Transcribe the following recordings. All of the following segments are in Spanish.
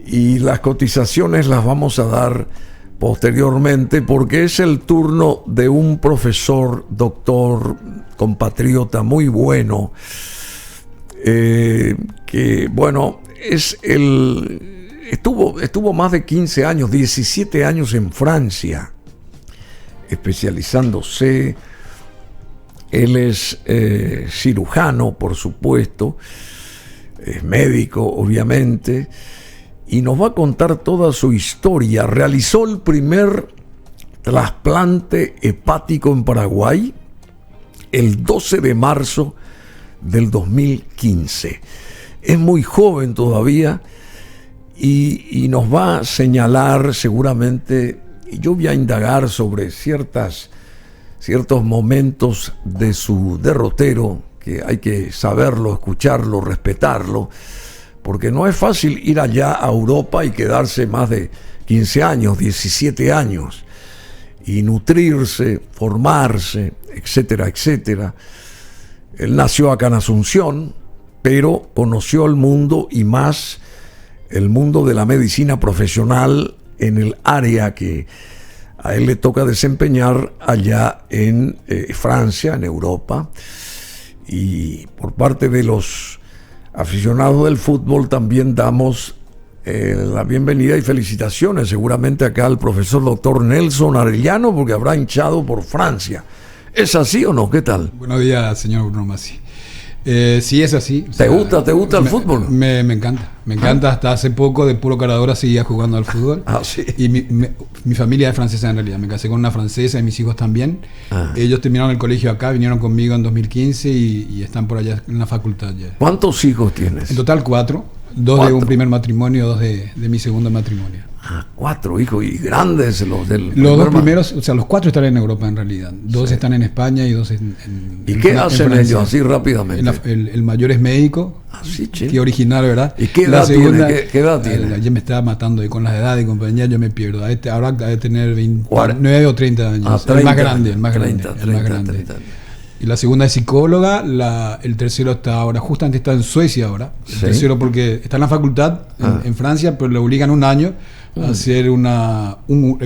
y las cotizaciones las vamos a dar posteriormente, porque es el turno de un profesor, doctor, compatriota muy bueno, que bueno, estuvo más de 15 años, 17 años en Francia, especializándose. Él es cirujano, por supuesto, es médico, obviamente, y nos va a contar toda su historia. Realizó el primer trasplante hepático en Paraguay el 12 de marzo del 2015. Es muy joven todavía y nos va a señalar seguramente, y yo voy a indagar sobre ciertos momentos de su derrotero, que hay que saberlo, escucharlo, respetarlo, porque no es fácil ir allá a Europa y quedarse más de 15 años, 17 años, y nutrirse, formarse, etcétera, etcétera. Él nació acá en Asunción, pero conoció el mundo, y más el mundo de la medicina profesional en el área que a él le toca desempeñar allá en Francia, en Europa. Y por parte de los aficionados del fútbol también damos la bienvenida y felicitaciones seguramente acá al profesor doctor Nelson Arellano, porque habrá hinchado por Francia. ¿Es así o no? ¿Qué tal? Buenos días, señor Bruno Masi. Sí, es así. ¿Te gusta el fútbol? Me encanta. Me encanta. Hasta hace poco, de puro caradora, seguía jugando al fútbol. Sí. Y mi familia es francesa en realidad. Me casé con una francesa y mis hijos también. Ellos terminaron el colegio acá, vinieron conmigo en 2015 y están por allá en la facultad ya. ¿Cuántos hijos tienes? En total 4. 2 de un primer matrimonio, 2 de mi segundo matrimonio. 4 hijos, y grandes los del... Los dos primeros, o sea, los 4 están en Europa en realidad. 2 están en España y 2 ¿Y qué hacen ellos así rápidamente? El mayor es médico. Sí, qué original, ¿verdad? ¿Y qué edad tiene? ¿Qué edad tiene? Ya me estaba matando y con las edades y compañía yo me pierdo. Ahora debe tener 29 o 30 años. 30, el más grande. Y la segunda es psicóloga, el tercero justamente está en Suecia ahora. El tercero porque está en la facultad en Francia, pero le obligan un año a hacer el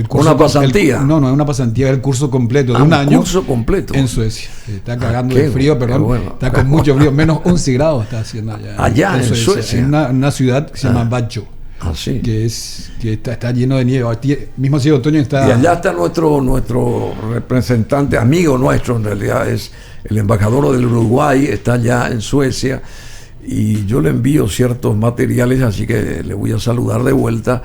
curso. ¿Una pasantía? Una pasantía, el curso completo de un año. Curso completo. En Suecia. Está cagando de frío, perdón. Bueno. Está con mucho frío, menos 11 grados está haciendo allá. Allá en Suecia. En una ciudad que se llama Bacho. Sí. Que está lleno de nieve. Mismo si otoño está. Y allá está nuestro representante, amigo nuestro en realidad, es el embajador del Uruguay, está allá en Suecia, y yo le envío ciertos materiales, así que le voy a saludar de vuelta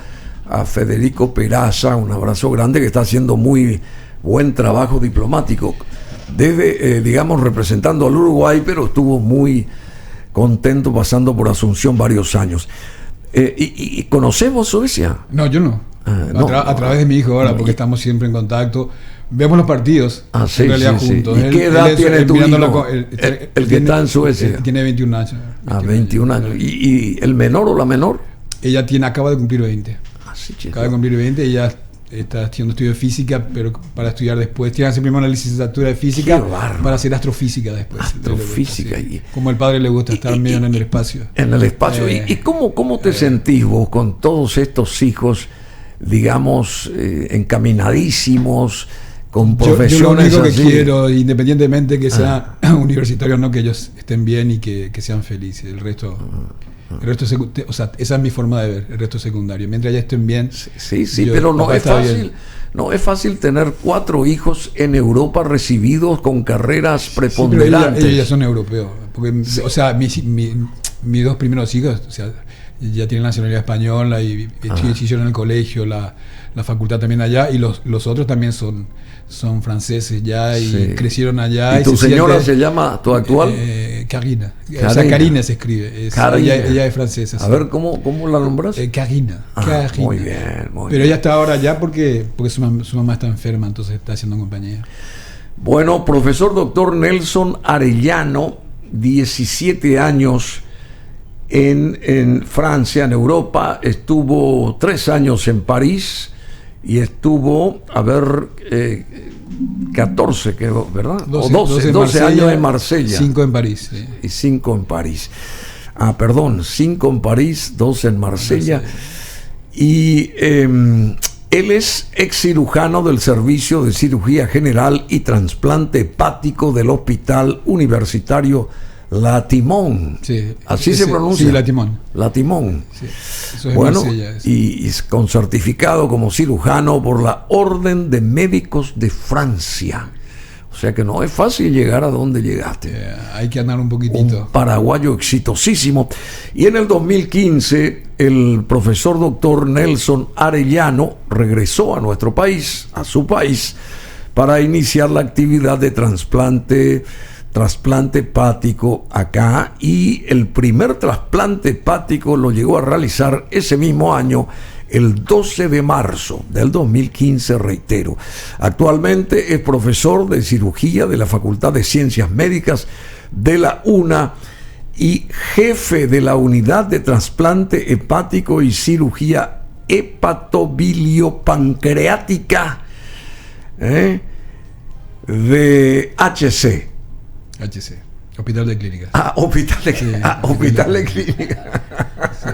a Federico Peraza, un abrazo grande, que está haciendo muy buen trabajo diplomático, digamos, representando al Uruguay, pero estuvo muy contento pasando por Asunción varios años. ¿Y conocemos Suecia? No, yo no. A través de mi hijo ahora, porque estamos siempre en contacto. Vemos los partidos en realidad juntos. ¿Y qué edad tiene tu hijo? El que está en Suecia. Tiene 21 años. 21 años. ¿Y el menor o la menor? Ella acaba de cumplir 20. Acaba de cumplir 20, ella está haciendo estudio de física, pero para estudiar después. Tiene que hacer primero la licenciatura de física para hacer astrofísica después. Astrofísica. Como al padre le gusta estar medio en el espacio. En el espacio. ¿Y cómo te sentís vos con todos estos hijos, digamos, encaminadísimos, con profesiones yo lo único así? Que quiero, independientemente que sean universitarios, no, que ellos estén bien y que sean felices. El resto o sea, esa es mi forma de ver, el resto secundario. Mientras ya estén bien. Sí, pero no es fácil. No es fácil tener 4 hijos en Europa recibidos con carreras preponderantes. Ellos ya son europeos. Porque, o sea, mis 2 primeros hijos, o sea, ya tienen nacionalidad española y hicieron el colegio, la facultad también allá, y los otros también son franceses ya y crecieron allá. ¿Y tu señora se llama, tu actual? Karina. O sea, Karina se escribe. Ella es francesa. A ver, ¿cómo la nombras? Karina. Muy bien. Pero ella está ahora allá porque su mamá está enferma, entonces está haciendo compañía. Bueno, profesor doctor Nelson Arellano, 17 años en Francia, en Europa, estuvo 3 años en París y estuvo, 14, ¿verdad? 12 años en Marsella. 5 en París. Sí. Y 5 en París. 5 en París, 2 en Marsella. Y él es ex cirujano del Servicio de Cirugía General y Trasplante Hepático del Hospital Universitario Latimón. Sí, así se pronuncia. Sí, Latimón. Latimón. Sí, eso es bueno, Marsella, y con certificado como cirujano por la Orden de Médicos de Francia. O sea que no es fácil llegar a donde llegaste. Hay que andar un poquitito. Un paraguayo exitosísimo. Y en el 2015, el profesor doctor Nelson Arellano regresó a nuestro país, a su país, para iniciar la actividad de trasplante hepático acá. Y el primer trasplante hepático lo llegó a realizar ese mismo año, el 12 de marzo del 2015, reitero. Actualmente es profesor de cirugía de la Facultad de Ciencias Médicas de la UNA y jefe de la Unidad de Trasplante Hepático y Cirugía Hepatobiliopancreática de HC. Hospital de Clínicas. Hospital de Clínicas. Sí.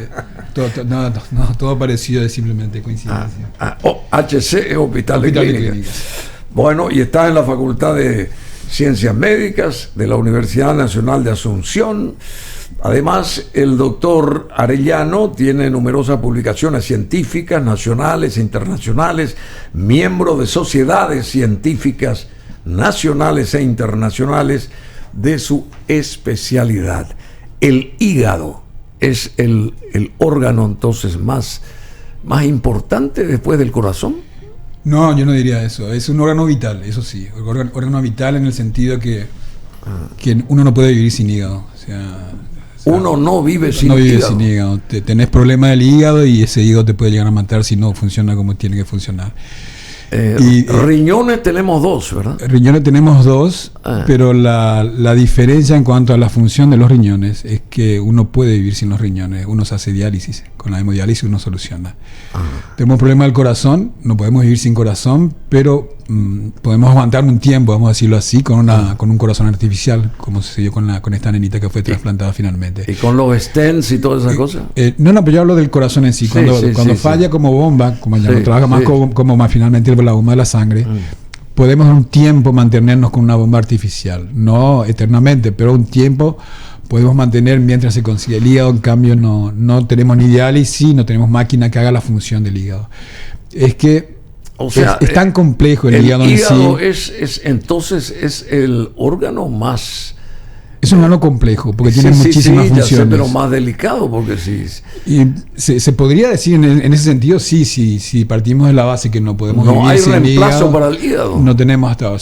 Todo parecido, es simplemente coincidencia. HC es Hospital de Clínicas. Bueno, y está en la Facultad de Ciencias Médicas de la Universidad Nacional de Asunción. Además, el doctor Arellano tiene numerosas publicaciones científicas nacionales e internacionales, miembro de sociedades científicas nacionales e internacionales de su especialidad. El hígado es el órgano entonces más importante después del corazón. No, yo no diría eso. Es un órgano vital, eso sí. Órgano vital en el sentido que uno no puede vivir sin hígado. O sea, uno no vive sin hígado. Tenés problema del hígado y ese hígado te puede llegar a matar si no funciona como tiene que funcionar. Riñones tenemos dos, ¿verdad? Riñones tenemos dos, pero la diferencia en cuanto a la función de los riñones es que uno puede vivir sin los riñones. Uno se hace diálisis, con la hemodiálisis uno soluciona. Tenemos un problema del corazón, no podemos vivir sin corazón, pero podemos aguantar un tiempo, vamos a decirlo así, con un corazón artificial, como sucedió con esta nenita que fue trasplantada finalmente. ¿Y con los stents y todas esas cosas? No, pero yo hablo del corazón en sí. Cuando falla como bomba, como ya no trabaja más como finalmente la bomba de la sangre, podemos un tiempo mantenernos con una bomba artificial, no eternamente, pero un tiempo podemos mantener mientras se consigue el hígado. En cambio no tenemos ni diálisis, no tenemos máquina que haga la función del hígado. Es que es tan complejo el hígado en sí. Entonces es el órgano más... Es un órgano complejo, porque tiene muchísimas funciones. Ya sé, pero más delicado, porque sí. Y se podría decir en ese sentido, sí, partimos de la base que no podemos vivir sin hígado. No hay reemplazo para el hígado. No tenemos hasta,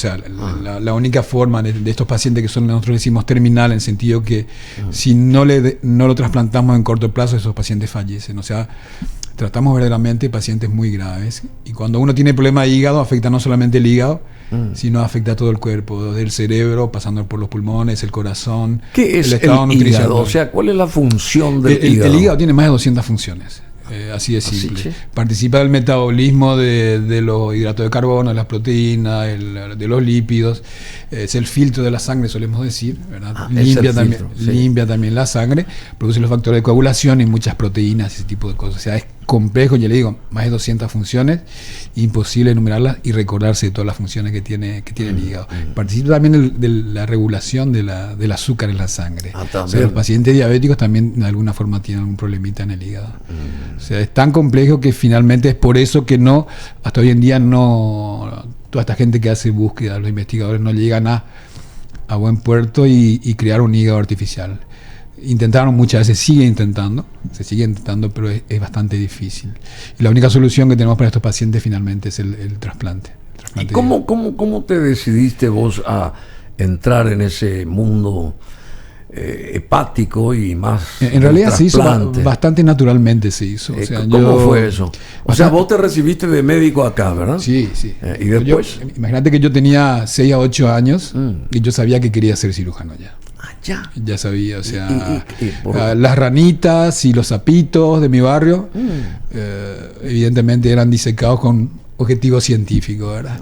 la única forma de estos pacientes que son, nosotros decimos terminal, en el sentido que si no lo trasplantamos en corto plazo, esos pacientes fallecen. O sea, tratamos verdaderamente pacientes muy graves. Y cuando uno tiene problema de hígado, afecta no solamente el hígado, sino afecta a todo el cuerpo, desde el cerebro, pasando por los pulmones, el corazón. ¿Qué es el hígado? O sea, ¿cuál es la función del hígado? El hígado tiene más de 200 funciones. Así de simple. ¿Sí? Participa del metabolismo de los hidratos de carbono, de las proteínas, de los lípidos. Es el filtro de la sangre, solemos decir, ¿verdad? Limpia también la sangre, produce los factores de coagulación y muchas proteínas, ese tipo de cosas. O sea, es complejo, ya le digo, más de 200 funciones, imposible enumerarlas y recordarse de todas las funciones que tiene el hígado. Participa también de la regulación del azúcar en la sangre. O sea, los pacientes diabéticos también de alguna forma tienen algún problemita en el hígado. O sea, es tan complejo que finalmente es por eso que hasta hoy en día toda esta gente que hace búsqueda, los investigadores no llegan a buen puerto y crear un hígado artificial. Intentaron muchas veces, se sigue intentando, pero es bastante difícil. Y la única solución que tenemos para estos pacientes finalmente es el trasplante. ¿Y cómo te decidiste vos a entrar en ese mundo hepático y más? En realidad se hizo bastante naturalmente, se hizo. O sea, ¿Cómo fue eso? O sea, vos te recibiste de médico acá, ¿verdad? Sí. ¿Y después? Imagínate que yo tenía 6 a 8 años y yo sabía que quería ser cirujano ya. Ya sabía, o sea, las ranitas y los sapitos de mi barrio, evidentemente eran disecados con objetivos científicos, ¿verdad?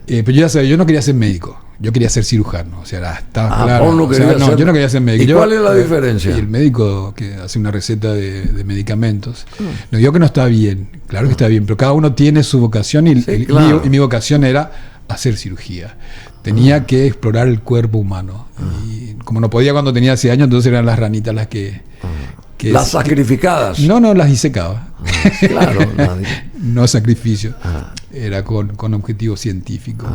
Pero yo ya sabía, yo no quería ser médico, yo quería ser cirujano, o sea, estaba claro. Yo no quería ser médico. ¿Y cuál es la diferencia? El médico que hace una receta de medicamentos, nos dijo que no está bien, Claro que está bien, pero cada uno tiene su vocación y, Sí, claro. mi vocación era hacer cirugía. Tenía que explorar el cuerpo humano. Y como no podía cuando tenía 6 años, entonces eran las ranitas las que las sacrificadas. No, las disecaba. Claro, no sacrificio. Era con objetivo científico.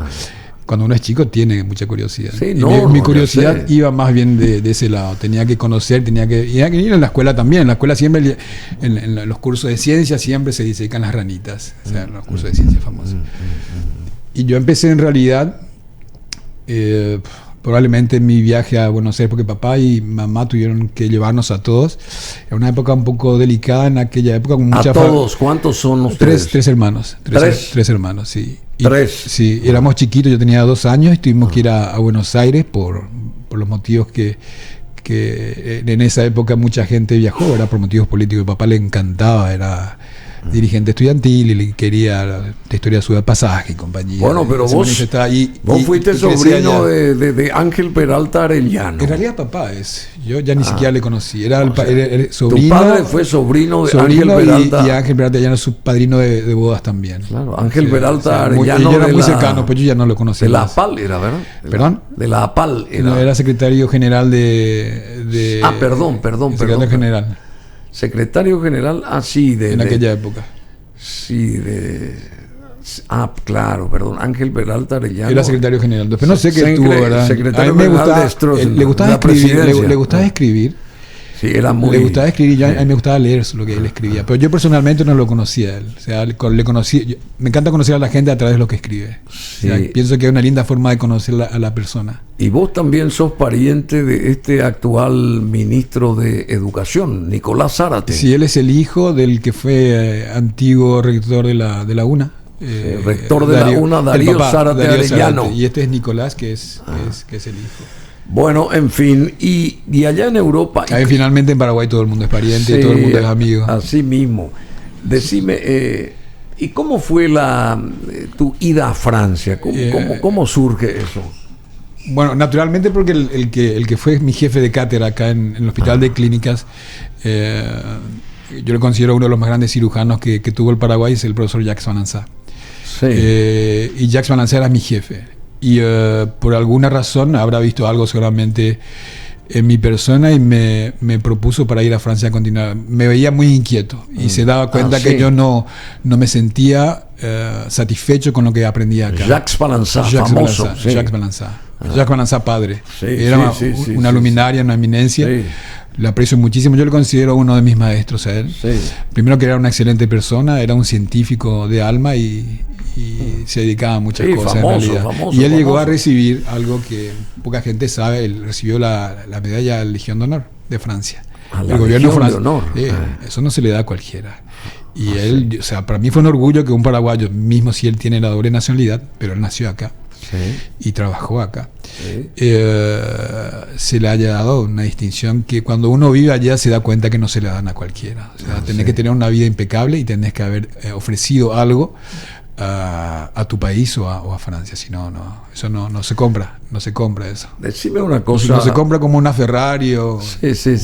Cuando uno es chico tiene mucha curiosidad. Sí, mi curiosidad iba más bien de ese lado. Tenía que conocer, tenía que ir en la escuela también. En la escuela siempre, en los cursos de ciencia, siempre se disecan las ranitas. O sea, en los cursos de ciencia famosos. Y yo empecé en realidad, probablemente en mi viaje a Buenos Aires, porque papá y mamá tuvieron que llevarnos a todos. Era una época un poco delicada en aquella época. Con mucha ¿A todos? ¿Cuántos son ustedes? Tres hermanos. Tres hermanos, sí. Y, sí, éramos chiquitos, yo tenía 2 años y tuvimos que ir a Buenos Aires por los motivos que en esa época mucha gente viajó, ¿verdad? Por motivos políticos. Papá le encantaba, era dirigente estudiantil y le quería la historia de su pasaje y compañía. Bueno, pero vos fuiste sobrino de Ángel Peralta Arellano. En realidad papá es, yo ya ni siquiera le conocí, era el sobrino. Tu padre fue sobrino de Ángel Peralta. Y Ángel Peralta Arellano es su padrino de bodas también. Claro, Ángel Peralta Arellano. Yo era muy cercano, pues yo ya no lo conocía. De la APAL era, ¿verdad? ¿Perdón? De la APAL era. No, era secretario general de perdón. Secretario general. Secretario general, sí, en aquella época. Sí, claro, perdón. Ángel Peralta Arellano. Era secretario general. Después no sé qué estuvo, ¿verdad? Secretario a mí le gustaba escribir. Le gustaba escribir. Sí, era muy... Le gustaba escribir, a mí me gustaba leer lo que él escribía. Pero yo personalmente no lo conocía a él. O sea, le conocí. Me encanta conocer a la gente a través de lo que escribe. Sí. O sea, pienso que es una linda forma de conocer a la persona. Y vos también sos pariente de este actual ministro de Educación, Nicolás Zárate. Sí, él es el hijo del que fue antiguo rector de la UNA. Rector de la UNA, Darío Zárate Arellano. Y este es Nicolás, que es el hijo. Bueno, en fin, y allá en Europa... Ahí finalmente en Paraguay todo el mundo es pariente, todo el mundo es amigo. Así mismo. Decime, ¿y cómo fue tu ida a Francia? ¿Cómo surge eso? Bueno, naturalmente porque el que fue mi jefe de cátedra acá en el Hospital de Clínicas, yo lo considero uno de los más grandes cirujanos que tuvo el Paraguay, es el profesor Jacques Van Ansat. Sí. Y Jacques Van Ansat era mi jefe. Y por alguna razón habrá visto algo seguramente en mi persona y me propuso para ir a Francia a continuar. Me veía muy inquieto y se daba cuenta que yo no me sentía satisfecho con lo que aprendía acá. Jacques Van Ansat, famoso. Jacques Van Ansat. Jacques Van Ansat padre. Era una luminaria, una eminencia. Sí. Le aprecio muchísimo. Yo le considero uno de mis maestros a él. Sí. Primero que era una excelente persona, era un científico de alma y se dedicaba a muchas cosas en realidad. Y él llegó a recibir algo que poca gente sabe. Él recibió la medalla de la Legión de Honor de Francia. El gobierno francés. Eso no se le da a cualquiera. Y él, o sea, para mí fue un orgullo que un paraguayo, mismo si él tiene la doble nacionalidad, pero él nació acá. Sí. Y trabajó acá. Sí. Se le haya dado una distinción que cuando uno vive allá se da cuenta que no se le dan a cualquiera. O sea, tenés que tener una vida impecable y tenés que haber ofrecido algo a tu país o a Francia. Si no, eso no se compra. No se compra eso. Decime una cosa. No se compra como una Ferrari o un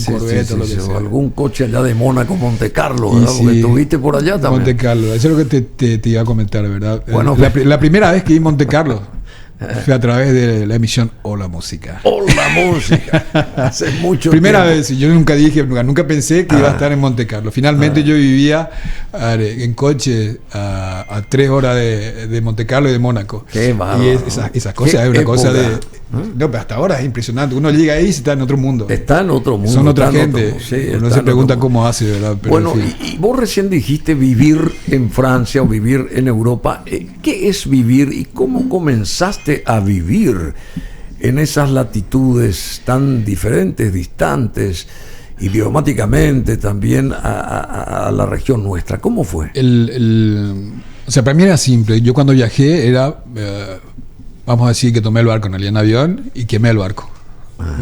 Corvette o lo que sea. O algún coche allá de Mónaco, Monte Carlo, ¿verdad? Porque estuviste por allá también. Monte Carlo, eso es lo que te iba a comentar, ¿verdad? Bueno, la primera vez que vi en Monte Carlo fue a través de la emisión Hola Música. Hola Música. Hace mucho Primera tiempo. vez, yo nunca pensé que iba a estar en Monte Carlo. Finalmente yo vivía en coche a 3 horas de Monte Carlo y de Mónaco. Qué bárbaro. Y esa cosa es una cosa de... No, pero hasta ahora es impresionante. Uno llega ahí y está en otro mundo. Está en otro mundo. Son otra gente. Uno se pregunta cómo hace, ¿verdad? Pero bueno, y vos recién dijiste vivir en Francia o vivir en Europa. ¿Qué es vivir y cómo comenzaste a vivir en esas latitudes tan diferentes, distantes, idiomáticamente también a la región nuestra? ¿Cómo fue? O sea, para mí era simple. Yo cuando viajé era... vamos a decir que tomé el barco en avión y quemé el barco.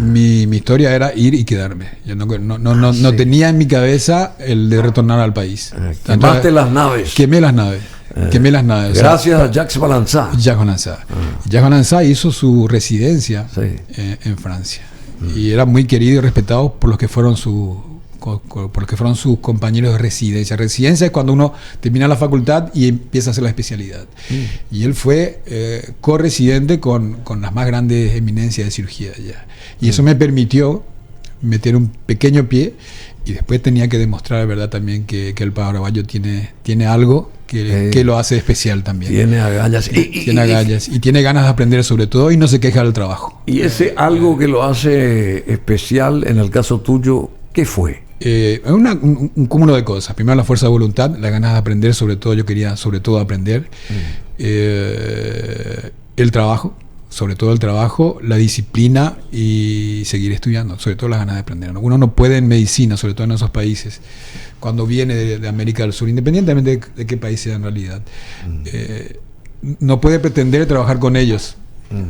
Mi historia era ir y quedarme. Yo no tenía en mi cabeza el de retornar al país. Quemaste las naves. Quemé las naves. Gracias a Jacques Van Ansat. Jacques Van Ansat hizo su residencia en Francia. Y era muy querido y respetado por los que fueron sus porque fueron sus compañeros de residencia. Residencia es cuando uno termina la facultad y empieza a hacer la especialidad. Y él fue co-residente con las más grandes eminencias de cirugía allá. Y eso me permitió meter un pequeño pie, y después tenía que demostrar de verdad también que el paraguayo tiene algo que lo hace especial también. Tiene agallas. Tiene agallas y tiene ganas de aprender sobre todo, y no se queja del trabajo. Y ese algo que lo hace especial, en el caso tuyo, ¿qué fue? Un cúmulo de cosas. Primero, la fuerza de voluntad, las ganas de aprender, sobre todo yo quería sobre todo aprender. El trabajo, sobre todo el trabajo, la disciplina y seguir estudiando, sobre todo las ganas de aprender. Uno no puede en medicina, sobre todo en esos países, cuando viene de América del Sur, independientemente de qué país sea en realidad, no puede pretender trabajar con ellos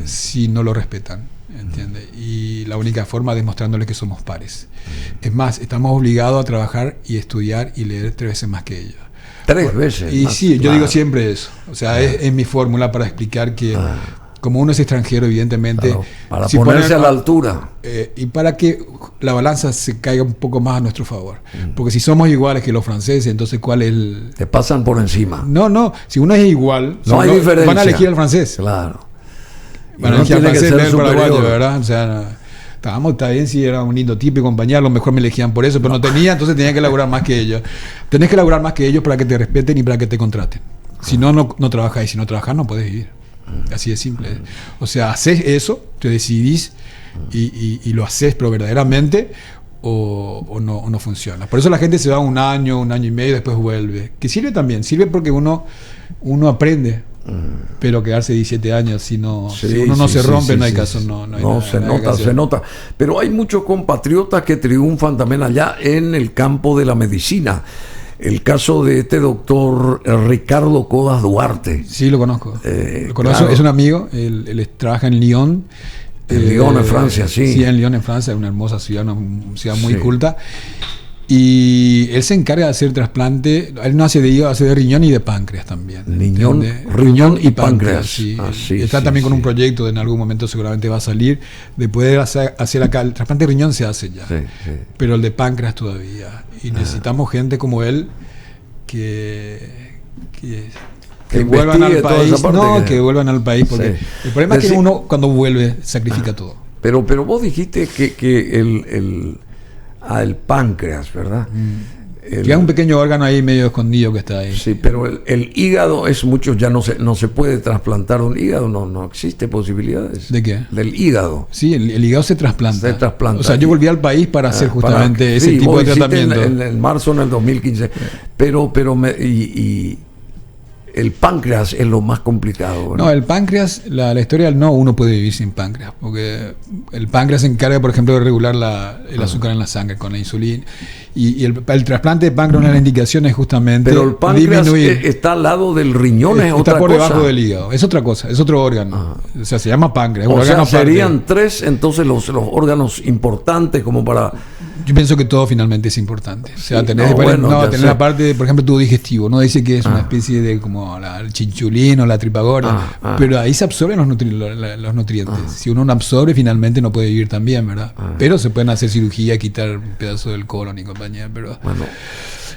si no lo respetan, ¿entiende? Y la única forma es demostrándoles que somos pares. Es más, estamos obligados a trabajar y estudiar y leer 3 veces más que ellos. 3 veces. Y más, sí, yo digo siempre eso. O sea, es mi fórmula para explicar que como uno es extranjero, evidentemente, claro, para ponerse a la altura, y para que la balanza se caiga un poco más a nuestro favor, porque si somos iguales que los franceses, entonces ¿cuál es el...? Te pasan por encima. No, si uno es igual, no hay diferencia, van a elegir al francés. Claro, van a elegir al francés, no al paraguayo, ¿verdad? O sea, está bien si era un lindo tipo y compañía, a lo mejor me elegían por eso, pero no tenía, entonces tenía que laburar más que ellos. Tenés que laburar más que ellos para que te respeten y para que te contraten. Si no trabajas, y si no trabajas no puedes vivir. Así de simple. O sea, haces eso, te decidís y lo haces, pero verdaderamente, o no funciona. Por eso la gente se va 1 año, 1 año y medio, después vuelve. Que sirve también, sirve porque uno aprende. Pero quedarse 17 años si uno no se rompe, no hay caso. No, se nota. Pero hay muchos compatriotas que triunfan también allá en el campo de la medicina. El caso de este doctor Ricardo Codas Duarte. Sí, lo conozco. Claro. Es un amigo, él trabaja en Lyon. En Lyon, en Francia, sí. Sí, en Lyon, en Francia, una hermosa ciudad, una ciudad muy culta. Y él se encarga de hacer trasplante. Él no hace de hígado, hace de riñón y de páncreas también. Riñón y páncreas. Sí. Está también con un proyecto de en algún momento seguramente va a salir. De poder hacer acá. El trasplante de riñón se hace ya. Pero el de páncreas todavía. Y necesitamos gente como él que vuelvan al país. Que vuelvan al país. Porque el problema es que uno cuando vuelve sacrifica todo. Pero vos dijiste que el páncreas, ¿verdad? Que es un pequeño órgano ahí medio escondido que está ahí. Sí, pero el hígado es mucho, ya no se puede trasplantar un hígado, no existe posibilidades. ¿De qué? Del hígado. Sí, el hígado se trasplanta. Se trasplanta. O sea, yo volví al país para hacer justamente ese tipo de tratamiento. En marzo en el 2015. Pero el páncreas es lo más complicado, ¿verdad? No, el páncreas, la historia no, uno puede vivir sin páncreas, porque el páncreas se encarga, por ejemplo, de regular el azúcar en la sangre con la insulina. Y el trasplante de páncreas, una de las indicaciones es justamente. Pero el páncreas está al lado del riñón, es otra cosa. Está por debajo del hígado, es otra cosa, es otro órgano. O sea, se llama páncreas. O sea, serían 3 entonces los órganos importantes como para. Yo pienso que todo finalmente es importante. O sea, tener la parte, por ejemplo, tu digestivo. No dice que es una especie de como el chinchulín o la tripa gorda, pero ahí se absorben los nutrientes. Si uno no absorbe, finalmente no puede vivir tan bien, ¿verdad? Pero se pueden hacer cirugía, quitar un pedazo del colon y compañía. Pero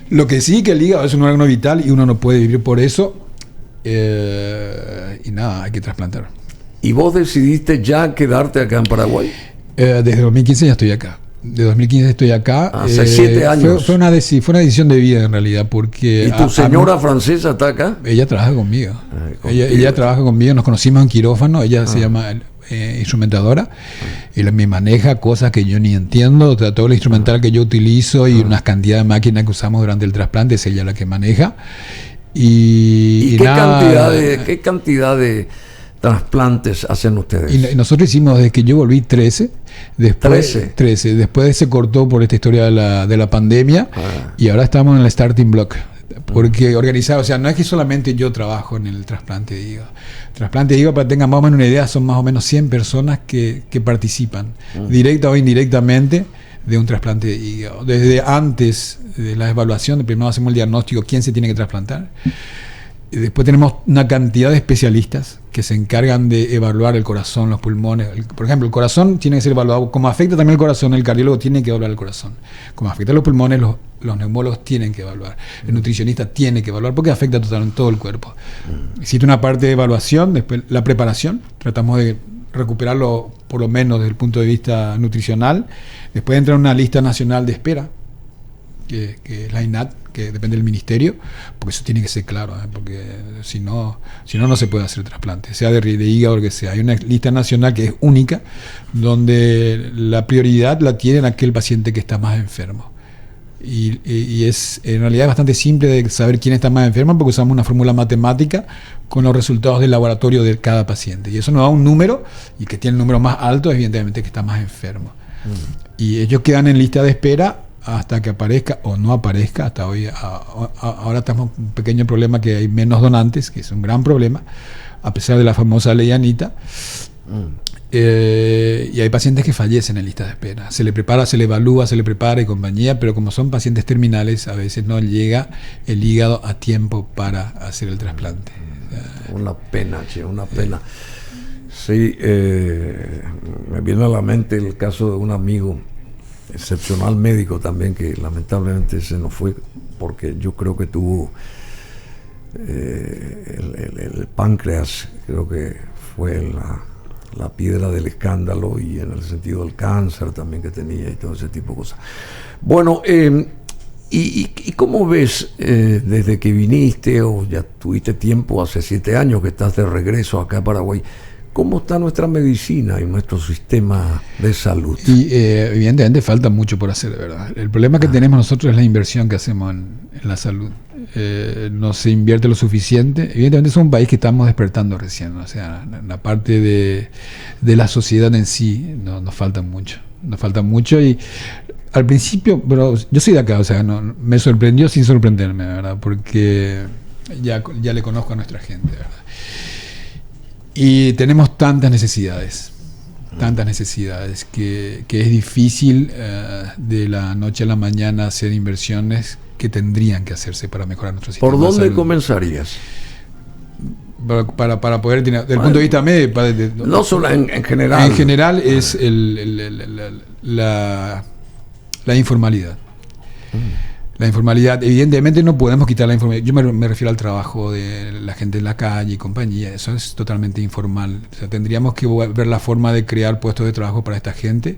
lo que sí, que el hígado es un órgano vital y uno no puede vivir por eso. Y nada, hay que trasplantar. ¿Y vos decidiste ya quedarte acá en Paraguay? Desde 2015 ya estoy acá. De 2015 estoy acá. Hace 7 años. Fue una decisión de vida en realidad, porque... ¿Y tu señora francesa está acá? Ella trabaja conmigo. Ella trabaja conmigo, nos conocimos en quirófano, ella se llama instrumentadora, y me maneja cosas que yo ni entiendo, todo el instrumental que yo utilizo y una cantidad de máquinas que usamos durante el trasplante es ella la que maneja. ¿Y qué cantidad de trasplantes hacen ustedes? Y nosotros hicimos desde que yo volví 13. Después se cortó por esta historia de la pandemia y ahora estamos en el starting block. Porque organizado, o sea, no es que solamente yo trabajo en el trasplante de hígado. Trasplante de hígado, para que tengan más o menos una idea, son más o menos 100 personas que participan, directa o indirectamente, de un trasplante de hígado. Desde antes de la evaluación, primero hacemos el diagnóstico, quién se tiene que trasplantar. Después tenemos una cantidad de especialistas que se encargan de evaluar el corazón, los pulmones. Por ejemplo, el corazón tiene que ser evaluado. Como afecta también el corazón, el cardiólogo tiene que evaluar el corazón. Como afecta los pulmones, los neumólogos tienen que evaluar. El nutricionista tiene que evaluar porque afecta totalmente todo el cuerpo. Existe una parte de evaluación, después la preparación. Tratamos de recuperarlo por lo menos desde el punto de vista nutricional. Después entra una lista nacional de espera, que es la INAT, que depende del ministerio, porque eso tiene que ser claro, porque si no se puede hacer trasplante, sea de hígado o lo que sea. Hay una lista nacional que es única, donde la prioridad la tiene aquel paciente que está más enfermo. Y es en realidad es bastante simple de saber quién está más enfermo, porque usamos una fórmula matemática con los resultados del laboratorio de cada paciente. Y eso nos da un número, y que tiene el número más alto, evidentemente que está más enfermo. Y ellos quedan en lista de espera hasta que aparezca o no aparezca. Hasta hoy, ahora estamos en un pequeño problema, que hay menos donantes, que es un gran problema, a pesar de la famosa ley Anita. Y hay pacientes que fallecen en lista de espera. Se le prepara, se le evalúa, se le prepara y compañía, pero como son pacientes terminales, a veces no llega el hígado a tiempo para hacer el trasplante. Una pena, che, una pena. Sí, me viene a la mente el caso de un amigo, excepcional médico también, que lamentablemente se nos fue porque yo creo que tuvo el páncreas, creo que fue la piedra del escándalo, y en el sentido del cáncer también que tenía y todo ese tipo de cosas. Bueno, ¿y cómo ves desde que viniste, o ya tuviste tiempo, hace 7 años que estás de regreso acá a Paraguay, cómo está nuestra medicina y nuestro sistema de salud? Y evidentemente falta mucho por hacer, de verdad. El problema que tenemos nosotros es la inversión que hacemos en la salud. No se invierte lo suficiente. Evidentemente es un país que estamos despertando recién, ¿no? O sea, la parte de la sociedad en sí nos falta mucho. Nos falta mucho, y al principio, pero yo soy de acá, o sea, me sorprendió sin sorprenderme, ¿verdad? Porque ya le conozco a nuestra gente, ¿verdad? Y tenemos tantas necesidades que es difícil de la noche a la mañana hacer inversiones que tendrían que hacerse para mejorar nuestro sistema. ¿Por dónde comenzarías? Para poder tener, desde el punto de vista médico, no solo en general. En general es la informalidad. La informalidad, evidentemente no podemos quitar la informalidad. Yo me refiero al trabajo de la gente en la calle y compañía. Eso es totalmente informal. O sea, tendríamos que ver la forma de crear puestos de trabajo para esta gente,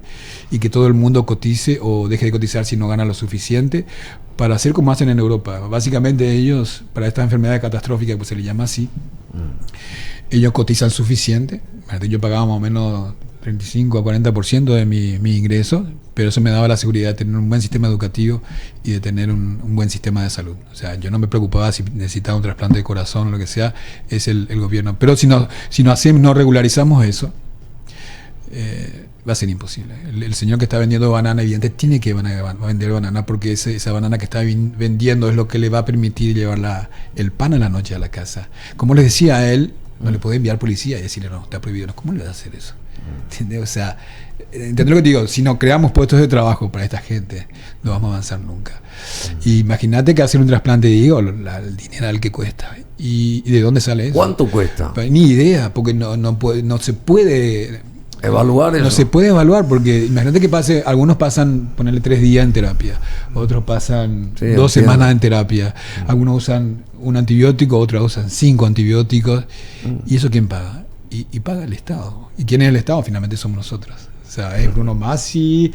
y que todo el mundo cotice o deje de cotizar si no gana lo suficiente, para hacer como hacen en Europa. Básicamente ellos, para estas enfermedades catastróficas, pues se le llama así, ellos cotizan suficiente. Yo pagaba más o menos 35 a 40% de mi ingreso, pero eso me daba la seguridad de tener un buen sistema educativo y de tener un buen sistema de salud. O sea, yo no me preocupaba si necesitaba un trasplante de corazón o lo que sea, es el gobierno. Pero si no regularizamos eso, va a ser imposible. El señor que está vendiendo banana, evidentemente tiene que vender banana, porque esa banana que está vendiendo es lo que le va a permitir llevar el pan a la noche a la casa. Como les decía a él, no le puede enviar policía y decirle, no, está prohibido. No, ¿cómo le va a hacer eso? ¿Entiendes? O sea, ¿entendés lo que te digo? Si no creamos puestos de trabajo para esta gente, no vamos a avanzar nunca. Imagínate que hacer un trasplante de hígado, el dinero que cuesta. ¿Y de dónde sale eso? ¿Cuánto cuesta? Ni idea, porque no se puede evaluar eso. No se puede evaluar, porque imagínate que algunos pasan, ponerle 3 días en terapia, otros pasan 2 semanas en terapia, algunos usan un antibiótico, otros usan 5 antibióticos. ¿Y eso quién paga? Y paga el Estado. ¿Y quién es el Estado? Finalmente somos nosotros. O sea, es Bruno Masi,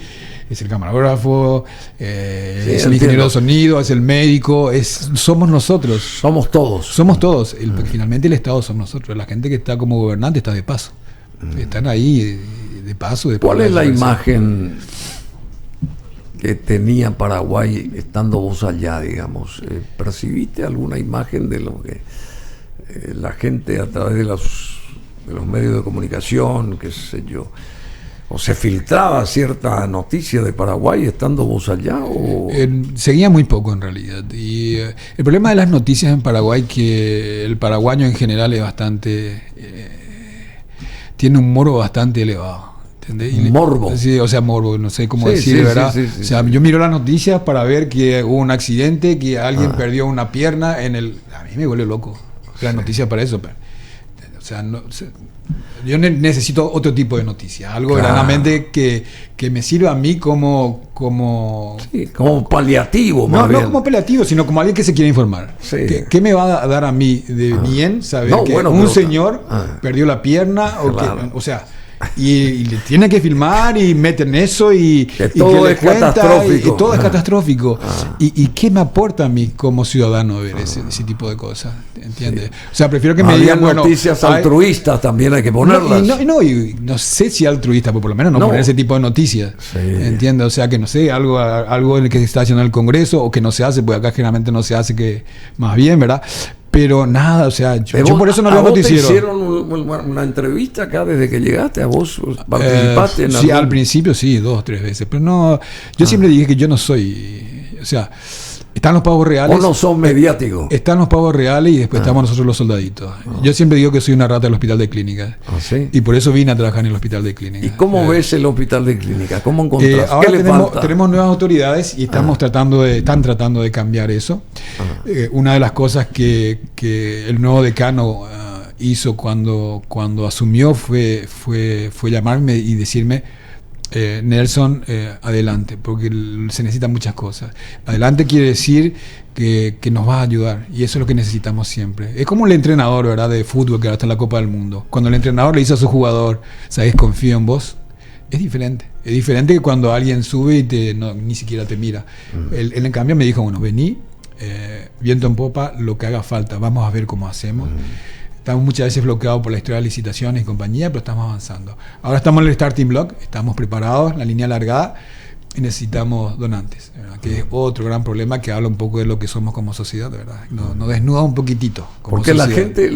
es el camarógrafo, es el ingeniero de sonido, es el médico, somos nosotros. Somos todos. Somos todos. Porque finalmente el Estado somos nosotros. La gente que está como gobernante está de paso. Están ahí de paso. ¿Cuál es la imagen que tenía Paraguay estando vos allá, digamos? ¿Percibiste alguna imagen de lo que la gente a través de los medios de comunicación, qué sé yo, o se filtraba cierta noticia de Paraguay estando vos allá? Seguía muy poco en realidad. Y el problema de las noticias en Paraguay, que el paraguayo en general es bastante tiene un morbo bastante elevado. ¿Entendés? Morbo. Sí, o sea, morbo, no sé cómo decir, ¿verdad? Sí, o sea, yo miro las noticias para ver que hubo un accidente, que alguien perdió una pierna a mí me vuelve loco. las noticias para eso. Pero, o sea, yo necesito otro tipo de noticias, algo verdaderamente que me sirva a mí como paliativo, más bien. No como paliativo, sino como alguien que se quiere informar. Sí. ¿Qué me va a dar a mí de bien saber que un señor perdió la pierna? Claro. O sea, y le tiene que filmar y meten eso y todo que es catastrófico. Y todo es catastrófico. ¿Y qué me aporta a mí como ciudadano ver ese tipo de cosas? ¿Entiendes? Sí. O sea, prefiero que me digan, noticias altruistas también hay que ponerlas. Y no sé si altruista, pero por lo menos no poner ese tipo de noticias. Sí. ¿Entiendes? O sea, que no sé, algo en el que se está haciendo en el Congreso o que no se hace, porque acá generalmente no se hace, que más bien, ¿verdad? Pero nada, o sea, yo por eso no veo noticiero. ¿Te hicieron una entrevista acá desde que llegaste? ¿A vos participaste en sí, al principio sí, 2 o 3 veces. Pero no, yo siempre dije que yo no soy... O sea, están los pavos reales. O no son mediáticos. Están los pavos reales y después estamos nosotros los soldaditos. Yo siempre digo que soy una rata del hospital de clínica. ¿Sí? Y por eso vine a trabajar en el hospital de clínica. ¿Y cómo ves el hospital de clínica? ¿Cómo encontrás? Ahora tenemos nuevas autoridades y están tratando de cambiar eso. Una de las cosas que el nuevo decano hizo cuando asumió fue llamarme y decirme: Nelson, adelante, porque se necesitan muchas cosas. Adelante quiere decir que nos va a ayudar, y eso es lo que necesitamos siempre. Es como el entrenador, ¿verdad?, de fútbol que ahora está en la Copa del Mundo. Cuando el entrenador le dice a su jugador: ¿sabes? Confío en vos. Es diferente que cuando alguien sube y ni siquiera te mira. Él en cambio me dijo: bueno, vení, viento en popa, lo que haga falta, vamos a ver cómo hacemos. Estamos muchas veces bloqueados por la historia de licitaciones y compañía, pero estamos avanzando. Ahora estamos en el starting block, estamos preparados, la línea alargada, y necesitamos donantes, ¿verdad? Que es otro gran problema que habla un poco de lo que somos como sociedad, ¿verdad? Nos desnuda un poquitito. Porque la gente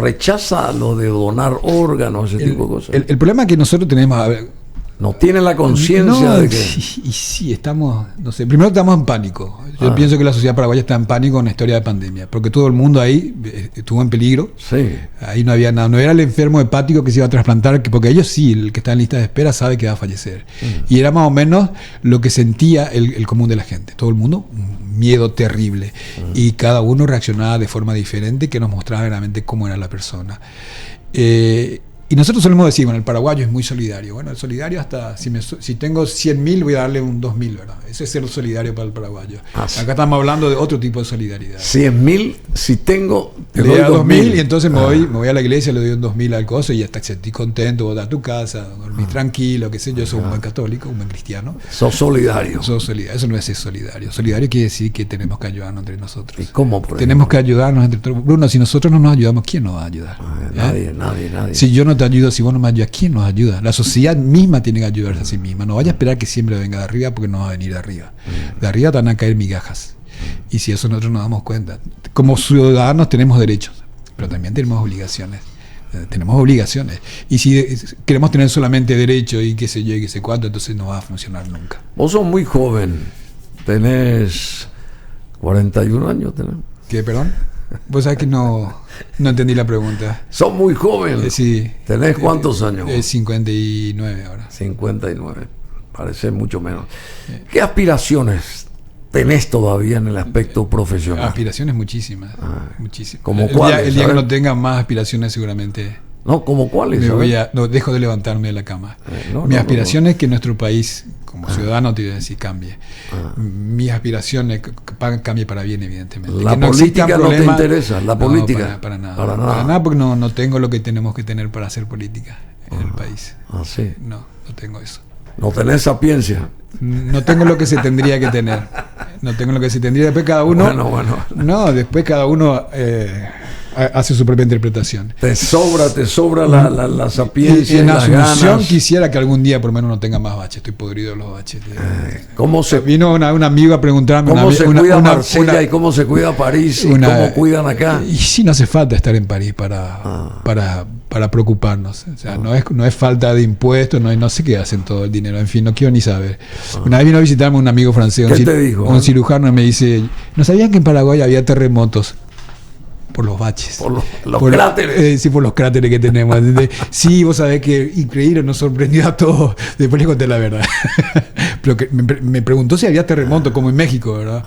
rechaza lo de donar órganos, ese tipo de cosas. El problema que nosotros tenemos... No tienen la conciencia de que... Y sí, estamos... No sé, primero estamos en pánico. Yo pienso que la sociedad paraguaya está en pánico con la historia de pandemia, porque todo el mundo ahí estuvo en peligro. Sí. Ahí no había nada. No era el enfermo hepático que se iba a trasplantar, porque ellos sí, el que está en lista de espera sabe que va a fallecer. Y era más o menos lo que sentía el común de la gente. Todo el mundo, un miedo terrible. Y cada uno reaccionaba de forma diferente, que nos mostraba realmente cómo era la persona. Y nosotros solemos decir, bueno, el paraguayo es muy solidario. Bueno, el solidario hasta, si tengo 100.000, voy a darle un 2.000, ¿verdad? Eso es ser solidario para el paraguayo. Acá estamos hablando de otro tipo de solidaridad. 100.000, si tengo, te doy 2.000 y entonces me voy a la iglesia, le doy un 2.000 al coso y hasta sentí contento, voy a tu casa, dormís tranquilo, qué sé yo, soy un buen católico, un buen cristiano. Sos solidario. Eso no es ser solidario. Solidario quiere decir que tenemos que ayudarnos entre nosotros. ¿Y cómo? Tenemos que ayudarnos entre todos. Bruno, si nosotros no nos ayudamos, ¿quién nos va a ayudar? Nadie. Si yo no te ayudo, si vos no me ayudas, ¿quién nos ayuda? La sociedad misma tiene que ayudarse a sí misma. No vaya a esperar que siempre venga de arriba, porque no va a venir de arriba. De arriba te van a caer migajas. Y si eso nosotros nos damos cuenta. Como ciudadanos tenemos derechos, pero también tenemos obligaciones. Y si queremos tener solamente derecho y qué sé yo y qué sé cuánto, entonces no va a funcionar nunca. Vos sos muy joven. Tenés 41 años. ¿Qué, perdón? Vos sabés que no entendí la pregunta. Sos muy joven. Sí. ¿Tenés cuántos años? 59 ahora. 59. Parece mucho menos. ¿Qué aspiraciones tenés todavía en el aspecto profesional? Aspiraciones muchísimas. Muchísimas. ¿Como cuáles? El día que no tenga más aspiraciones, seguramente... No, ¿como cuáles? Dejo de levantarme de la cama. Mi aspiración es que nuestro país, como ciudadano, te voy a decir, cambie. Mis aspiraciones cambie para bien, evidentemente. La política no te interesa, la política. No, para nada, porque no tengo lo que tenemos que tener para hacer política en el país. Sí. No tengo eso. No tenés sapiencia. No tengo lo que se tendría que tener. Después cada uno. No, después cada uno hace su propia interpretación. Te sobra la sapiencia. Y en Asunción quisiera que algún día por lo menos no tenga más baches. Estoy podrido de los baches. Vino una amiga a preguntarme. ¿Cómo se cuida Marsella y cómo se cuida París? ¿Y cómo cuidan acá? Y sí, no hace falta estar en París para preocuparnos. O sea, no es falta de impuestos, no sé qué hacen todo el dinero. En fin, no quiero ni saber. Una vez vino a visitarme un amigo francés, ¿Qué te dijo? Un cirujano, y me dice: ¿no sabían que en Paraguay había terremotos? por los baches. Por los cráteres. Sí, por los cráteres que tenemos. Sí, vos sabés que increíble, nos sorprendió a todos. Después le conté la verdad. Pero que me preguntó si había terremoto, como en México, ¿verdad?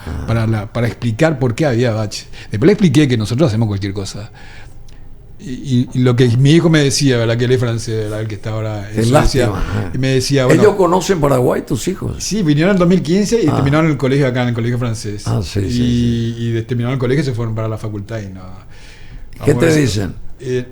Para explicar por qué había baches. Después le expliqué que nosotros hacemos cualquier cosa. Y lo que mi hijo me decía, ¿verdad? Que él es francés, ¿verdad? El que está ahora en Suecia. Y me decía, bueno, ¿ellos conocen Paraguay, tus hijos? Sí, vinieron en 2015 y terminaron el colegio acá, en el colegio francés. Y terminaron el colegio y se fueron para la facultad. Y no, ¿qué te dicen?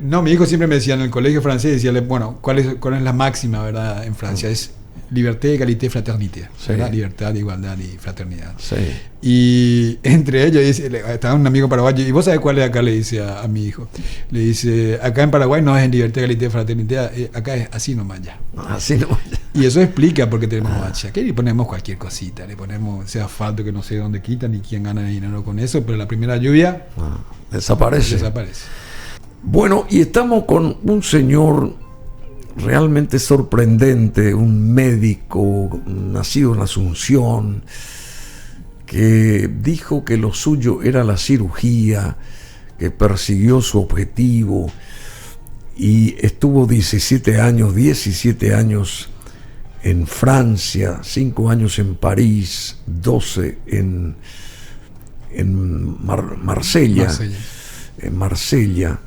No, mi hijo siempre me decía en el colegio francés, decía, bueno, ¿cuál es la máxima, verdad, en Francia? Es liberté, égalité, fraternité. Sí. Libertad, igualdad y fraternidad. Sí. Y entre ellos estaba un amigo paraguayo, y vos sabés cuál es acá, le dice a mi hijo. Le dice, acá en Paraguay no es en libertad, égalité, fraternité, acá es así nomás ya. Así nomás ya. Y eso explica por qué tenemos bache. Aquí le ponemos cualquier cosita, le ponemos ese asfalto que no sé dónde quitan ni quién gana dinero con eso, pero la primera lluvia desaparece. Bueno, y estamos con un señor realmente sorprendente, un médico nacido en Asunción, que dijo que lo suyo era la cirugía, que persiguió su objetivo y estuvo 17 años en Francia, 5 años en París, 12 en Marsella, en Marsella,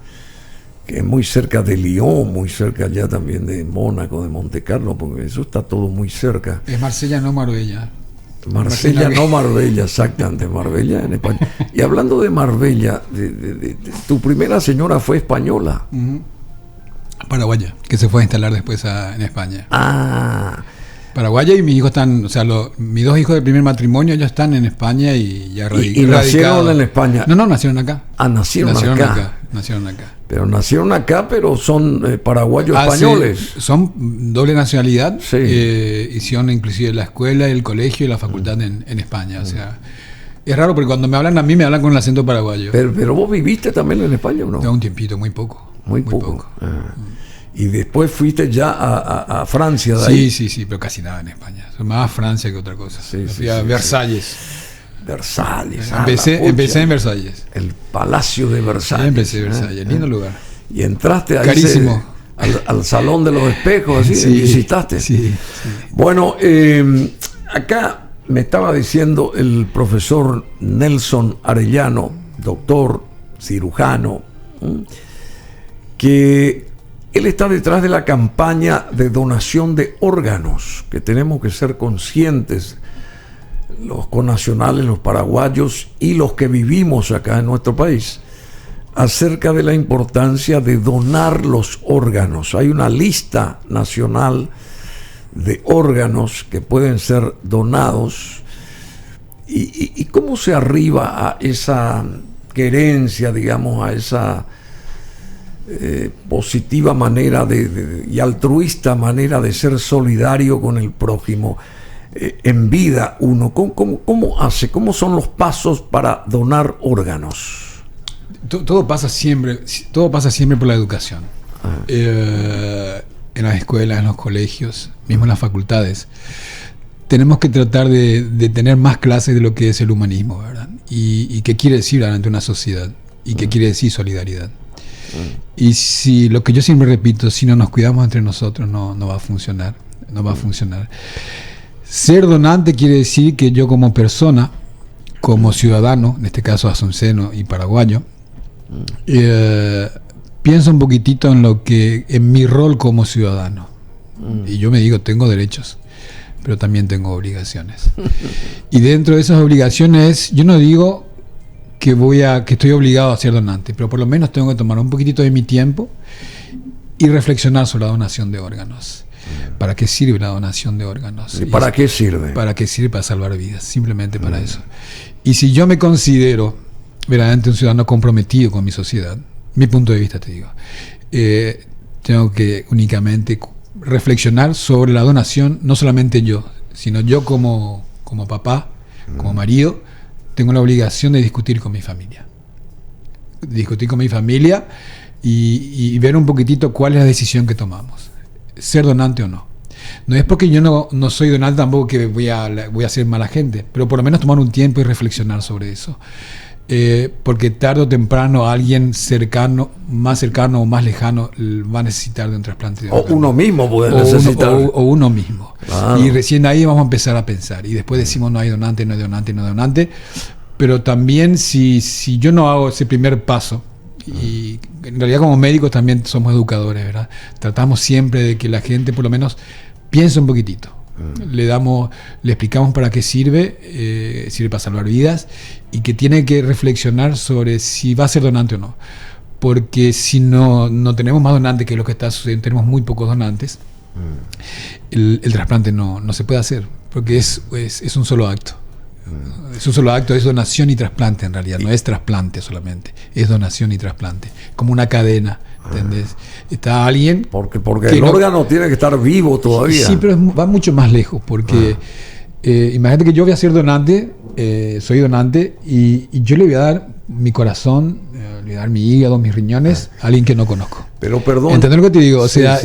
que es muy cerca de Lyon, muy cerca ya también de Mónaco, de Montecarlo, porque eso está todo muy cerca. Es Marsella, no Marbella. Marsella, no Marbella, exactamente, Marbella en España. Y hablando de Marbella, tu primera señora fue española. Paraguaya, que se fue a instalar después en España. Paraguaya, y mis hijos están, o sea, mis 2 hijos del primer matrimonio ya están en España y ya radicados. ¿Y nacieron en España? No, nacieron acá. Nacieron acá. Nacieron acá. Pero nacieron acá, pero son paraguayos españoles. Sí, son doble nacionalidad. Sí. Hicieron inclusive la escuela, el colegio y la facultad en España. O sea, es raro porque cuando me hablan a mí me hablan con el acento paraguayo. Pero vos viviste también en España, ¿o no? Ya un tiempito, muy poco. Muy poco. Y después fuiste ya a Francia de ahí. Sí, pero casi nada en España. Más Francia que otra cosa. Fui a Versalles. Versalles. Empecé en Versalles. El Palacio de Versalles. Empecé en Versalles, lindo lugar. Y entraste ahí. Carísimo. Al Salón de los Espejos, así, visitaste. Sí. Bueno, acá me estaba diciendo el profesor Nelson Arellano, doctor, cirujano, que él está detrás de la campaña de donación de órganos, que tenemos que ser conscientes, los connacionales, los paraguayos y los que vivimos acá en nuestro país, acerca de la importancia de donar los órganos. Hay una lista nacional de órganos que pueden ser donados. ¿Y cómo se arriba a esa querencia, digamos, a esa positiva manera y altruista manera de ser solidario con el prójimo en vida uno? ¿Cómo hace? ¿Cómo son los pasos para donar órganos? Todo pasa siempre por la educación. En las escuelas, en los colegios, mismo en las facultades. Tenemos que tratar de tener más clases de lo que es el humanismo, ¿verdad? Y qué quiere decir ante una sociedad, y qué quiere decir solidaridad. Y si, lo que yo siempre repito, si no nos cuidamos entre nosotros, no va a funcionar. No va a funcionar. Ser donante quiere decir que yo como persona, como ciudadano, en este caso asunceno y paraguayo, pienso un poquitito en mi rol como ciudadano. Y yo me digo, tengo derechos, pero también tengo obligaciones. Y dentro de esas obligaciones, yo no digo que estoy obligado a ser donante, pero por lo menos tengo que tomar un poquitito de mi tiempo y reflexionar sobre la donación de órganos. ¿Para qué sirve la donación de órganos? ¿Y para qué sirve? ¿Para qué sirve? Para salvar vidas, simplemente para eso. Y si yo me considero verdaderamente un ciudadano comprometido con mi sociedad, mi punto de vista te digo, tengo que únicamente reflexionar sobre la donación, no solamente yo, sino yo como papá, como marido, tengo la obligación de discutir con mi familia. Discutir con mi familia y ver un poquitito cuál es la decisión que tomamos. Ser donante o no. No es porque yo no soy donante tampoco que voy a ser mala gente, pero por lo menos tomar un tiempo y reflexionar sobre eso. porque tarde o temprano alguien más cercano o más lejano va a necesitar de un trasplante de órgano. O uno mismo puede necesitar. O uno mismo. Claro. Y recién ahí vamos a empezar a pensar. Y después decimos no hay donante, no hay donante, no hay donante. Pero también si yo no hago ese primer paso, y en realidad como médicos también somos educadores, ¿verdad? Tratamos siempre de que la gente por lo menos piense un poquitito. Le explicamos para qué sirve para salvar vidas y que tiene que reflexionar sobre si va a ser donante o no. Porque si no tenemos más donantes, que es lo que está sucediendo, tenemos muy pocos donantes, el trasplante no se puede hacer, porque es un solo acto. Es un solo acto, es donación y trasplante en realidad, no es trasplante solamente, es donación y trasplante, como una cadena. ¿Entendés? Está alguien... Porque el órgano tiene que estar vivo todavía. Sí, pero va mucho más lejos, porque imagínate que yo voy a ser donante, soy donante, y yo le voy a dar mi corazón, le voy a dar mi hígado, mis riñones, a alguien que no conozco. Pero perdón. ¿Entendés lo que te digo? O sea,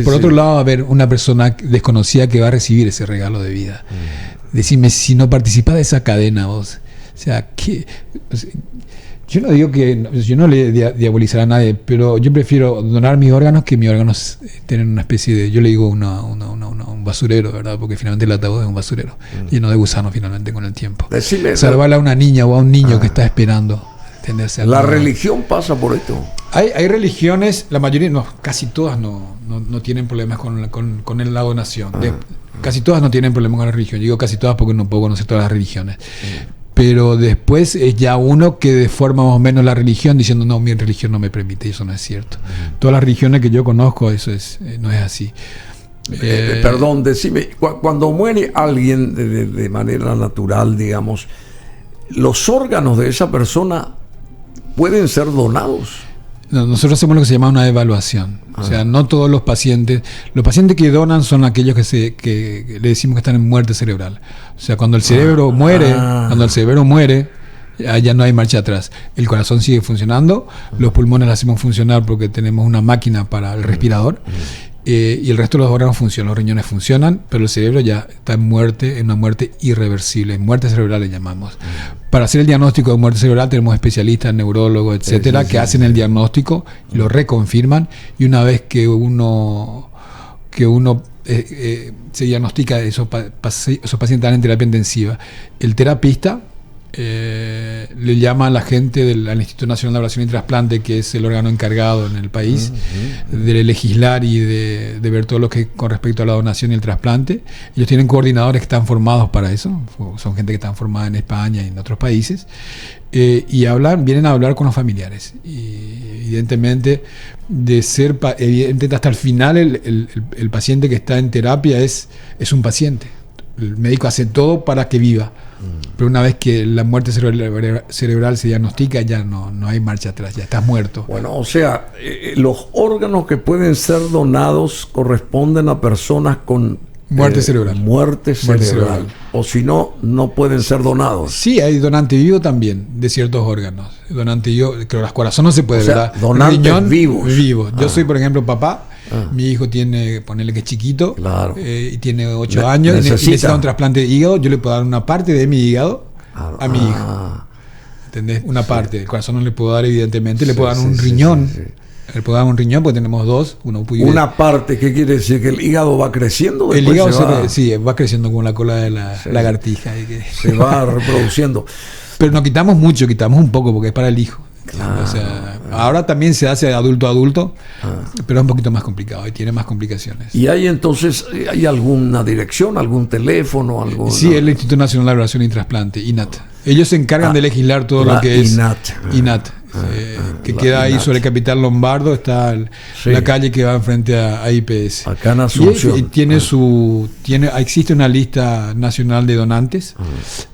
por otro sí. lado va a haber una persona desconocida que va a recibir ese regalo de vida. Decime, si no participas de esa cadena vos, o sea, ¿qué...? O sea, yo no digo que, yo no le diabolizar a nadie, pero yo prefiero donar mis órganos que mis órganos tener una especie de, yo le digo un basurero, ¿verdad? Porque finalmente el ataúd es un basurero, lleno de gusanos finalmente con el tiempo. Decime, salvarle a una niña o a un niño que está esperando tenerse. La religión pasa por esto. Hay religiones, la mayoría, no, casi todas no tienen problemas con la donación. Casi todas no tienen problemas con la religión. Yo digo casi todas porque no puedo conocer todas las religiones. Pero después es ya uno que deforma más o menos la religión diciendo no, mi religión no me permite, y eso no es cierto. Todas las religiones que yo conozco, eso no es así. Perdón, decime, cuando muere alguien de manera natural, digamos, ¿los órganos de esa persona pueden ser donados? No, nosotros hacemos lo que se llama una evaluación. O sea, no todos los pacientes que donan son aquellos que le decimos que están en muerte cerebral. O sea, cuando el cerebro muere, ya no hay marcha atrás. El corazón sigue funcionando, los pulmones lo hacemos funcionar porque tenemos una máquina para el respirador. Y el resto de los órganos funcionan, los riñones funcionan, pero el cerebro ya está en una muerte irreversible, muerte cerebral le llamamos. Para hacer el diagnóstico de muerte cerebral tenemos especialistas, neurólogos, etcétera, que hacen el diagnóstico, lo reconfirman, y una vez que uno se diagnostica esos pacientes están en terapia intensiva, el terapista le llama a la gente al Instituto Nacional de Oración y Trasplante, que es el órgano encargado en el país de legislar y de ver todo lo que con respecto a la donación y el trasplante. Ellos tienen coordinadores que están formados para eso, son gente que están formada en España y en otros países, y vienen a hablar con los familiares, y evidentemente hasta el final el paciente que está en terapia es un paciente. El médico hace todo para que viva, pero una vez que la muerte cerebral se diagnostica, ya no hay marcha atrás, ya estás muerto. Bueno, o sea, los órganos que pueden ser donados corresponden a personas con muerte cerebral. Muerte cerebral. O si no, no pueden ser donados. Sí, hay donante vivo también de ciertos órganos. Donante vivo, que los corazones no se puede, o sea, ¿verdad? Donantes riñón, vivos. Yo soy, por ejemplo, papá. Mi hijo tiene, ponele que es chiquito, claro. Y tiene 8 años, y necesita un trasplante de hígado. Yo le puedo dar una parte de mi hígado a mi hijo. ¿Entendés? Una parte. El corazón no le puedo dar, evidentemente. Le puedo dar un riñón. Le puedo dar un riñón porque tenemos dos. Una parte, ¿qué quiere decir? ¿Que el hígado va creciendo? El hígado va creciendo como la cola de la lagartija. Se va reproduciendo. Pero no quitamos mucho, quitamos un poco porque es para el hijo. Claro. O sea, ahora también se hace adulto a adulto, pero es un poquito más complicado y tiene más complicaciones. ¿Y hay entonces alguna dirección, algún teléfono? Sí, el Instituto Nacional de Oración y Trasplante, INAT. Ellos se encargan de legislar todo lo que es INAT. Que queda ahí sobre Capital Lombardo, está la calle que va enfrente a IPS. Acá en Asunción. Y existe una lista nacional de donantes,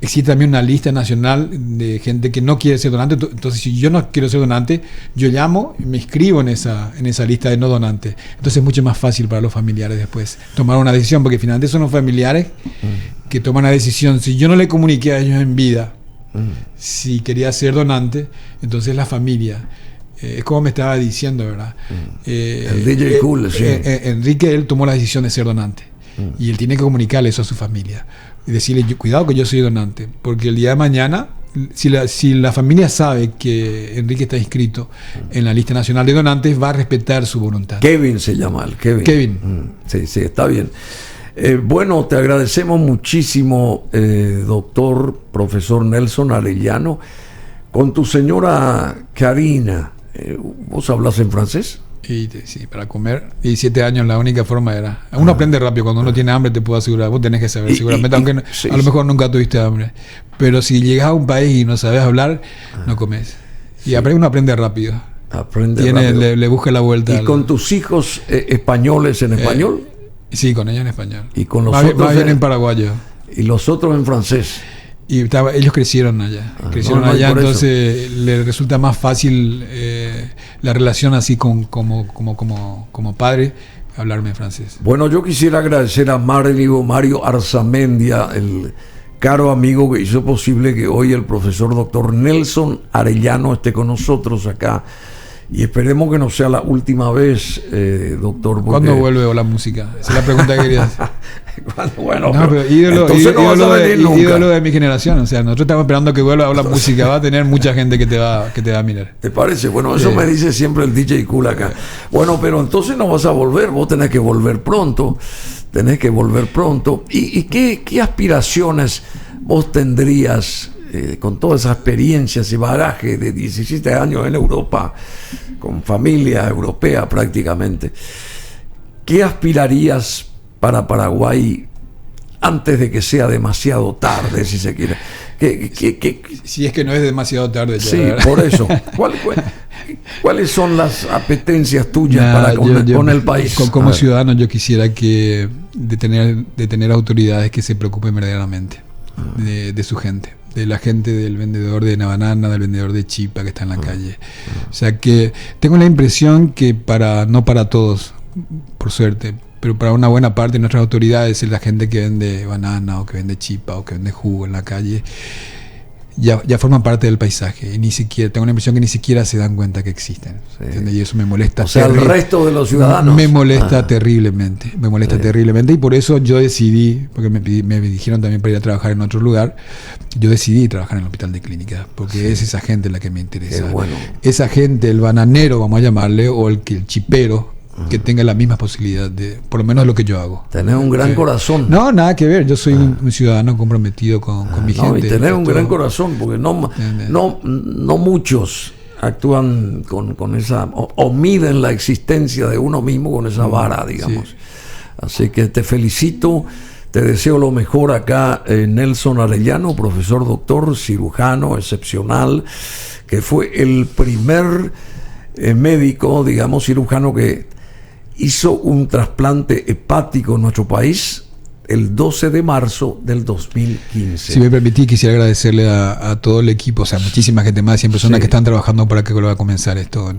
existe también una lista nacional de gente que no quiere ser donante. Entonces, si yo no quiero ser donante, yo llamo y me inscribo en esa lista de no donantes. Entonces es mucho más fácil para los familiares después tomar una decisión, porque finalmente son los familiares que toman la decisión. Si yo no le comuniqué a ellos en vida si quería ser donante, entonces la familia, es como me estaba diciendo, ¿verdad? El DJ Cool, sí. Enrique, él tomó la decisión de ser donante, y él tiene que comunicarle eso a su familia y decirle, cuidado que yo soy donante, porque el día de mañana si la familia sabe que Enrique está inscrito en la lista nacional de donantes, va a respetar su voluntad. Kevin se llama el Kevin. Sí, sí, está bien. Bueno, te agradecemos muchísimo, doctor, profesor Nelson Arellano. Con tu señora Karina, ¿vos hablas en francés? Sí, para comer. 17 años la única forma era. Uno aprende rápido, cuando uno tiene hambre te puedo asegurar. Vos tenés que saber seguramente, aunque sí, a lo mejor nunca tuviste hambre. Pero si llegas a un país y no sabes hablar, no comes. Y uno aprende rápido. Le busca la vuelta. ¿Y con tus hijos españoles en español? Sí, con ellos en español. ¿Y con los más otros bien en paraguayo? ¿Y los otros en francés? Y ellos crecieron allá. Entonces les resulta más fácil la relación así como padre, hablarme en francés. Bueno, yo quisiera agradecer a Mario Arzamendia, el caro amigo que hizo posible que hoy el profesor doctor Nelson Arellano esté con nosotros acá. Y esperemos que no sea la última vez, doctor. ¿Cuándo vuelve la música? Esa es la pregunta que quería hacer. Bueno, no, pero ídolo de mi generación. O sea, nosotros estamos esperando que vuelva la música. Va a tener mucha gente que te va a mirar. ¿Te parece? Bueno, eso me dice siempre el DJ Cool acá. Bueno, pero entonces no vas a volver. Vos tenés que volver pronto. ¿Y qué aspiraciones vos tendrías con todas esas experiencias y bagaje de 17 años en Europa, con familia europea prácticamente? ¿Qué aspirarías para Paraguay antes de que sea demasiado tarde, si se quiere? Si es que no es demasiado tarde ya, sí, ¿verdad? Por eso. ¿Cuáles son las apetencias tuyas con el país? Como ciudadano yo quisiera que de tener autoridades que se preocupen verdaderamente de su gente, de la gente, del vendedor de banana, del vendedor de chipa que está en la calle. O sea, que tengo la impresión que no para todos, por suerte, pero para una buena parte de nuestras autoridades, es la gente que vende banana o que vende chipa o que vende jugo en la calle, ya forman parte del paisaje y ni siquiera, tengo la impresión que ni siquiera se dan cuenta que existen. Sí. Y eso me molesta. O sea, el resto de los ciudadanos. Me molesta terriblemente, terriblemente, y por eso yo decidí, porque me dijeron también para ir a trabajar en otro lugar, yo decidí trabajar en el hospital de clínica, porque es esa gente la que me interesa. Bueno. Esa gente, el bananero, vamos a llamarle, o el chipero, que tenga la misma posibilidad de, por lo menos lo que yo hago. Tenés un gran corazón. No, nada que ver. Yo soy un ciudadano comprometido con mi gente. Y tenés un gran corazón, porque no muchos actúan con esa, o miden la existencia de uno mismo con esa vara, digamos. Sí. Así que te felicito, te deseo lo mejor acá, Nelson Arellano, profesor doctor, cirujano excepcional, que fue el primer médico, digamos, cirujano que hizo un trasplante hepático en nuestro país el 12 de marzo del 2015. Si me permitís, quisiera agradecerle a todo el equipo, o sea, muchísima gente más, 100 personas que están trabajando para que vuelva a comenzar esto.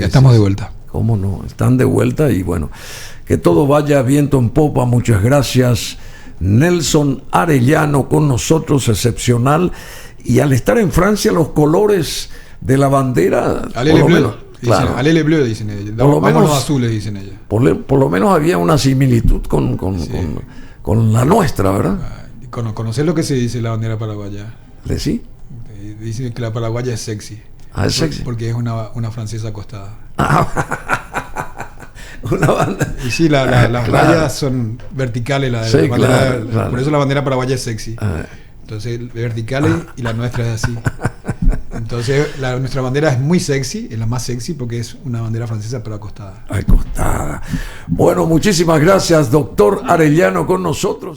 Estamos de vuelta. ¿Cómo no? Están de vuelta y bueno, que todo vaya viento en popa. Muchas gracias, Nelson Arellano, con nosotros, excepcional. Y al estar en Francia, los colores de la bandera, claro. Alele bleu, dicen ellos. Por lo menos azules, dicen ellos. Por lo menos había una similitud con la nuestra, ¿verdad? ¿Conocés lo que se dice la bandera paraguaya? ¿Sí? Dicen que la paraguaya es sexy. ¿Es sexy? Porque es una francesa acostada. Una banda. Y sí, las rayas son verticales. Claro. Por eso la bandera paraguaya es sexy. Entonces, verticales y la nuestra es así. Entonces, nuestra bandera es muy sexy, es la más sexy porque es una bandera francesa pero acostada. Acostada. Bueno, muchísimas gracias, doctor Arellano, con nosotros.